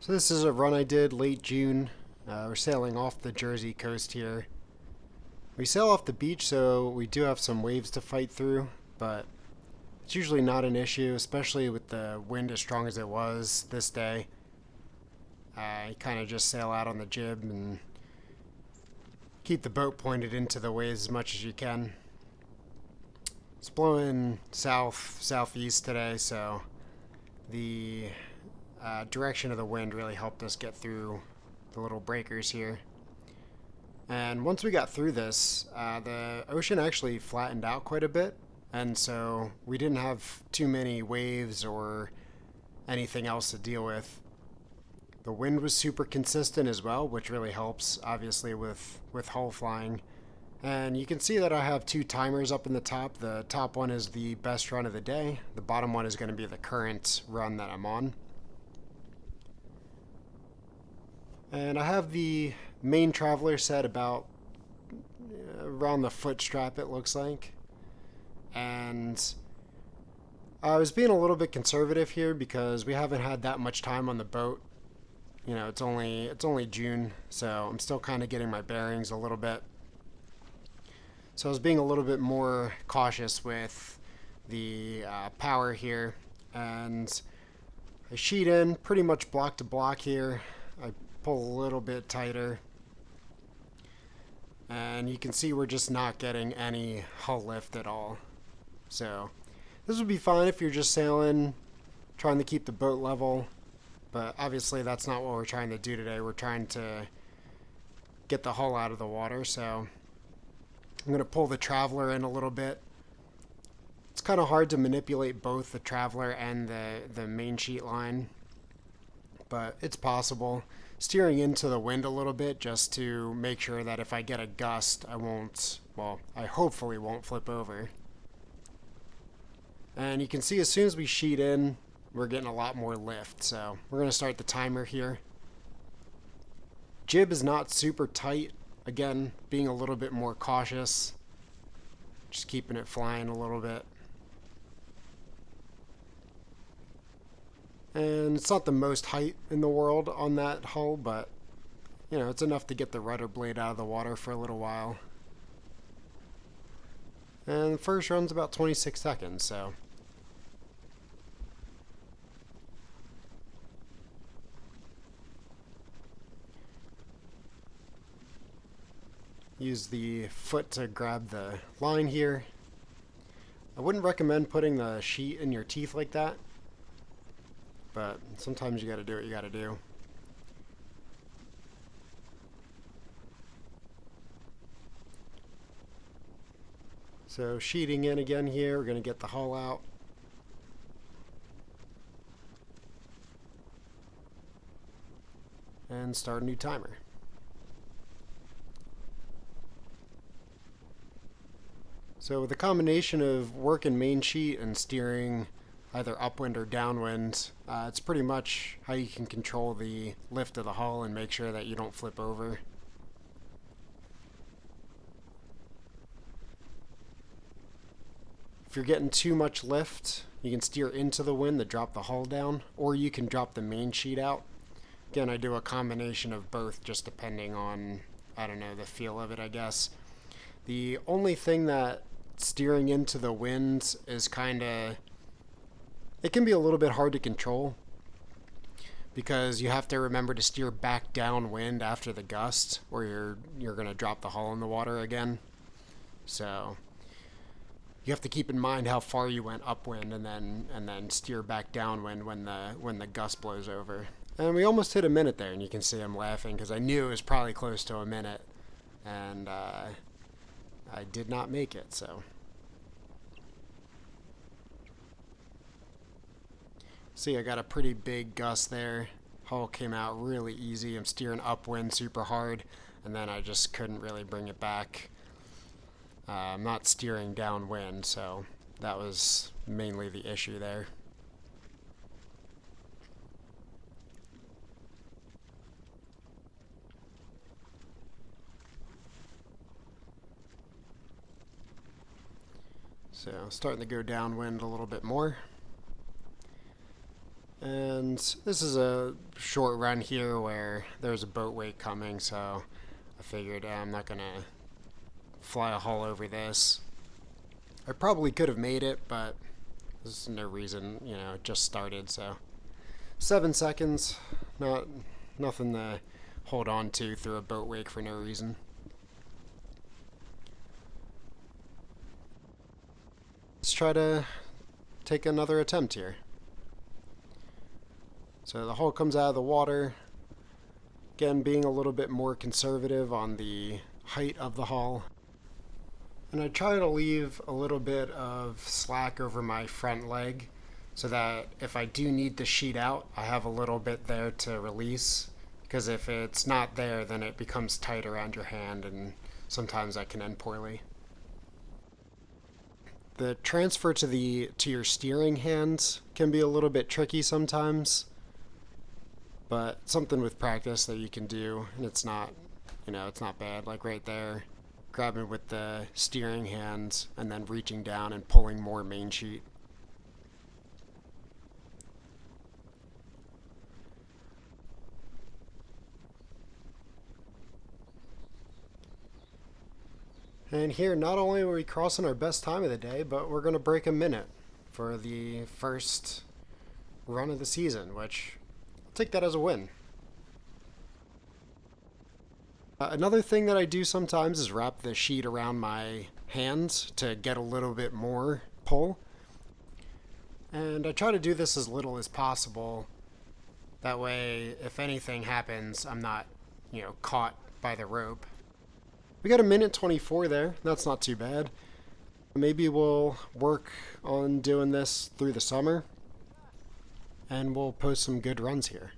So this is a run I did late June. We're sailing off the Jersey coast here. We sail off the beach, so we do have some waves to fight through, but it's usually not an issue, especially with the wind as strong as it was this day. You kind of just sail out on the jib and keep the boat pointed into the waves as much as you can. It's blowing southeast today, so the direction of the wind really helped us get through the little breakers here. And once we got through this, the ocean actually flattened out quite a bit, and so we didn't have too many waves or anything else to deal with. The wind was super consistent as well, which really helps, obviously, with hull flying. And you can see that I have two timers up in the top. The top one is the best run of the day. The bottom one is going to be the current run that I'm on. And I have the main traveler set about around the foot strap, it looks like. And I was being a little bit conservative here because we haven't had that much time on the boat. You know, it's only June, so I'm still kind of getting my bearings a little bit. So I was being a little bit more cautious with the power here, and I sheet in pretty much block to block here. I pull a little bit tighter, and you can see we're just not getting any hull lift at all. So this would be fine if you're just sailing, trying to keep the boat level, but obviously that's not what we're trying to do today. We're trying to get the hull out of the water, so I'm going to pull the Traveler in a little bit. It's kind of hard to manipulate both the Traveler and the main sheet line, but it's possible. Steering into the wind a little bit just to make sure that if I get a gust, I hopefully won't flip over. And you can see as soon as we sheet in, we're getting a lot more lift. So we're going to start the timer here. Jib is not super tight. Again, being a little bit more cautious. Just keeping it flying a little bit. And it's not the most height in the world on that hull, but you know, it's enough to get the rudder blade out of the water for a little while. And the first run's about 26 seconds, so use the foot to grab the line here. I wouldn't recommend putting the sheet in your teeth like that, but sometimes you gotta do what you gotta do. So sheeting in again here, we're gonna get the hull out. And start a new timer. So with a combination of working main sheet and steering either upwind or downwind, it's pretty much how you can control the lift of the hull and make sure that you don't flip over. If you're getting too much lift, you can steer into the wind to drop the hull down, or you can drop the main sheet out. Again, I do a combination of both just depending on, I don't know, the feel of it, I guess. The only thing that steering into the wind is it can be a little bit hard to control because you have to remember to steer back downwind after the gust or you're going to drop the hull in the water again. So you have to keep in mind how far you went upwind and then steer back downwind when the gust blows over. And we almost hit a minute there, and you can see I'm laughing because I knew it was probably close to a minute, and I did not make it, so. See, I got a pretty big gust there. Hull came out really easy. I'm steering upwind super hard, and then I just couldn't really bring it back. I'm not steering downwind, so that was mainly the issue there. So starting to go downwind a little bit more. And And this is a short run here where there's a boat wake coming, so I figured I'm not gonna fly a hull over this. I probably could have made it, but there's no reason, it just started, so 7 seconds, nothing to hold on to through a boat wake for no reason. Let's try to take another attempt here. So the hull comes out of the water. Again, being a little bit more conservative on the height of the hull. And I try to leave a little bit of slack over my front leg so that if I do need to sheet out, I have a little bit there to release. Because if it's not there, then it becomes tight around your hand, and sometimes that can end poorly. The transfer to your steering hand can be a little bit tricky sometimes, but something with practice that you can do, and it's not bad. Like right there, grabbing with the steering hand and then reaching down and pulling more main sheet. And here, not only are we crossing our best time of the day, but we're going to break a minute for the first run of the season, which I'll take that as a win. Another thing that I do sometimes is wrap the sheet around my hands to get a little bit more pull. And I try to do this as little as possible. That way, if anything happens, I'm not, caught by the rope. We got a minute 24 there. That's not too bad. Maybe we'll work on doing this through the summer, and we'll post some good runs here.